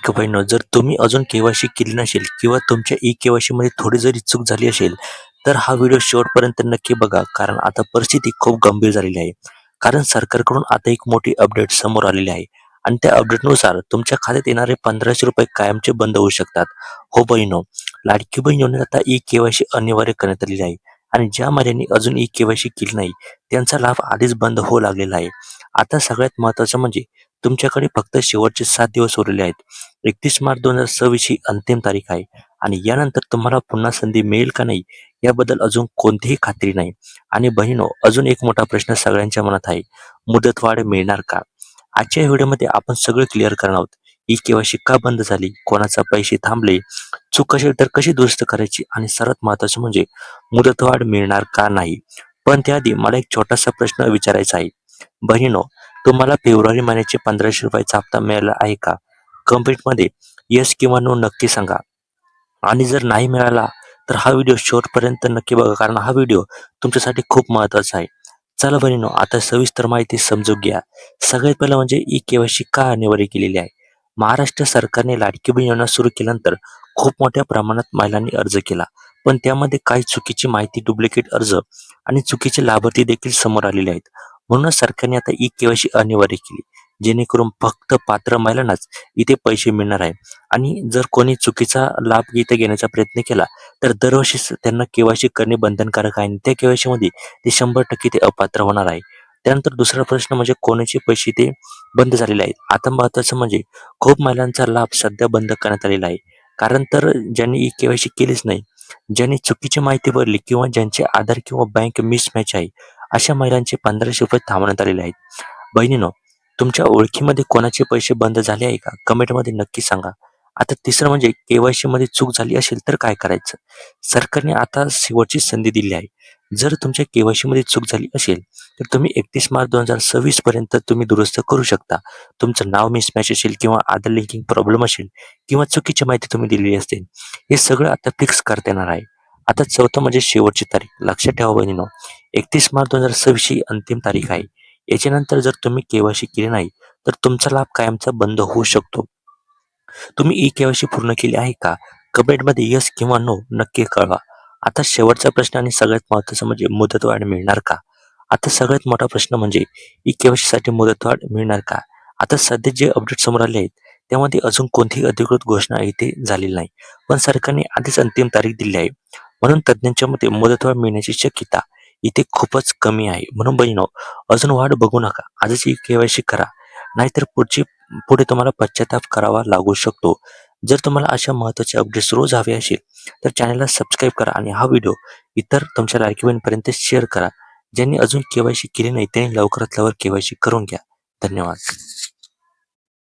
लाडक्या बहिणींनो, जर तुम्ही अजून के-वाय-सी केली नसेल किंवा तुमच्या ई-के-वाय-सी मध्ये थोडी जरी चूक झाली असेल, तर हा व्हिडिओ शेवटपर्यंत नक्की बघा. कारण आता परिस्थिती खूप गंभीर झालेली आहे. कारण सरकारकडून आता एक मोठी अपडेट समोर आलेली आहे आणि त्या अपडेटनुसार तुमच्या खात्यात येणारे ₹1500 कायमचे बंद होऊ शकतात. हो बहिणो, लाडकी बहिणींनो, आता ई-के-वाय-सी अनिवार्य करण्यात आलेली आहे आणि ज्या महिलांनी अजून ई-के-वाय-सी केली नाही, त्यांचा लाभ आधीच बंद होऊ लागलेला आहे. आता सगळ्यात महत्त्वाचं म्हणजे तुमच्याकडे फक्त शेवटचे 7 दिवस उरलेले आहेत. 31 मार्च 2026 ही अंतिम तारीख आहे आणि यानंतर तुम्हाला पुन्हा संधी मिळेल का नाही याबद्दल अजून कोणतीही खात्री नाही. आणि बहिणो, अजून एक मोठा प्रश्न सगळ्यांच्या मनात आहे, मुदतवाढ मिळणार का? आजच्या या व्हिडिओमध्ये आपण सगळं क्लिअर करणार आहोत. ई-के-वाय-सी का बंद झाली, कोणाचा पैसे थांबले, चूक असेल तर कशी दुरुस्त करायची आणि सर्वात महत्त्वाचं म्हणजे मुदतवाढ मिळणार का नाही. पण त्याआधी मला एक छोटासा प्रश्न विचारायचा आहे. बहिणीनो, तुम्हाला फेब्रुवारी महिन्याचे ₹1500 हप्ता मिळाला आहे का? कमेंटमध्ये येस किंवा नो नक्की सांगा. आणि जर नाही मिळाला तर हा व्हिडिओ शेवटपर्यंत नक्की बघा, कारण हा व्हिडिओ तुमच्यासाठी खूप महत्त्वाचा आहे. चला बहिणीनो, आता सविस्तर माहिती समजून घ्या. सगळ्यात पहिलं म्हणजे ई-के-वाय-सी का अनिवार्य केलेली आहे. महाराष्ट्र सरकारने लाडकी बहीण योजना सुरू केल्यानंतर खूप मोठ्या प्रमाणात महिलांनी अर्ज केला. पण त्यामध्ये काही चुकीची माहिती, डुप्लिकेट अर्ज आणि चुकीचे लाभार्थी देखील समोर आलेले आहेत. म्हणूनच सरकारने आता ई-के-वाय-सी अनिवार्य केली, जेणेकरून फक्त पात्र महिलांनाच इथे पैसे मिळणार आहे. आणि जर कोणी चुकीचा लाभ इथे घेण्याचा प्रयत्न केला तर दरवर्षी त्यांना के-वाय-सी करणे बंधनकारक आहे आणि त्या के-वाय-सी मध्ये ते 100% ते अपात्र होणार आहे. त्यानंतर दुसरा प्रश्न म्हणजे कोणाचे पैसे ते बंद झालेले आहेत. आता महत्त्वाचं म्हणजे खूप महिलांचा लाभ सध्या बंद करण्यात आलेला आहे. कारण तर ज्यांनी ई-के-वाय-सी केलीच नाही, ज्यांनी चुकीची माहिती भरली किंवा ज्यांचे आधार किंवा बँक मिसमॅच आहे, अशा महिलांचे ₹1500 थांबवण्यात आलेले आहेत. बहिणीनो, तुमच्या ओळखीमध्ये कोणाचे पैसे बंद झाले आहे का? कमेंटमध्ये नक्की सांगा. आता तिसरं म्हणजे के-वाय-सी मध्ये चूक झाली असेल तर काय करायचं? सरकारने आता शेवटची संधी दिली आहे. जर तुमच्या के-वाय-सी मध्ये चूक झाली असेल तर तुम्ही 31 मार्च 2026 पर्यंत तुम्ही दुरुस्त करू शकता. तुमचं नाव मिसमॅच असेल किंवा आधार लिंकिंग प्रॉब्लेम असेल किंवा चुकीची माहिती तुम्ही दिलेली असेल, हे सगळं आता फिक्स करता येणार आहे. आता चौथं म्हणजे शेवटची तारीख. लक्षात ठेवा बहिणीनो, 31 मार्च 2026 ही अंतिम तारीख आहे. याच्यानंतर जर तुम्ही के-वाय-सी केली नाही तर तुमचा लाभ कायमचा बंद होऊ शकतो. तुम्ही ई-के-वाय-सी पूर्ण केली आहे का? कमेंटमध्ये येस किंवा नो नक्की कळवा. आता शेवटचा प्रश्न आणि सगळ्यात महत्त्वाचा म्हणजे मुदतवाढ मिळणार का? आता सगळ्यात मोठा प्रश्न म्हणजे ई-के-वाय-सी साठी मुदतवाढ मिळणार का? आता सध्या जे अपडेट समोर आले आहेत त्यामध्ये अजून कोणतीही अधिकृत घोषणा इथे झालेली नाही. पण सरकारने आधीच अंतिम तारीख दिली आहे. म्हणून तज्ज्ञांच्या मते मुदतवाढ मिळण्याची शक्यता इथे खूपच कमी आहे. म्हणून बहिणो, अजून वाट बघू नका. आजच ई-के-वाय-सी करा. नाहीतर पुढे तुम्हाला पश्चाताप करावा लागू शकतो. जर तुम्हाला अशा महत्त्वाचे अपडेट्स रोज हवे असेल तर चॅनलला सबस्क्राईब करा आणि हा व्हिडिओ इतर तुमच्या लाडकी बहिणींपर्यंत शेअर करा. ज्यांनी अजून के-वाय-सी केली नाही त्यांनी लवकरात लवकर के-वाय-सी करून घ्या. धन्यवाद.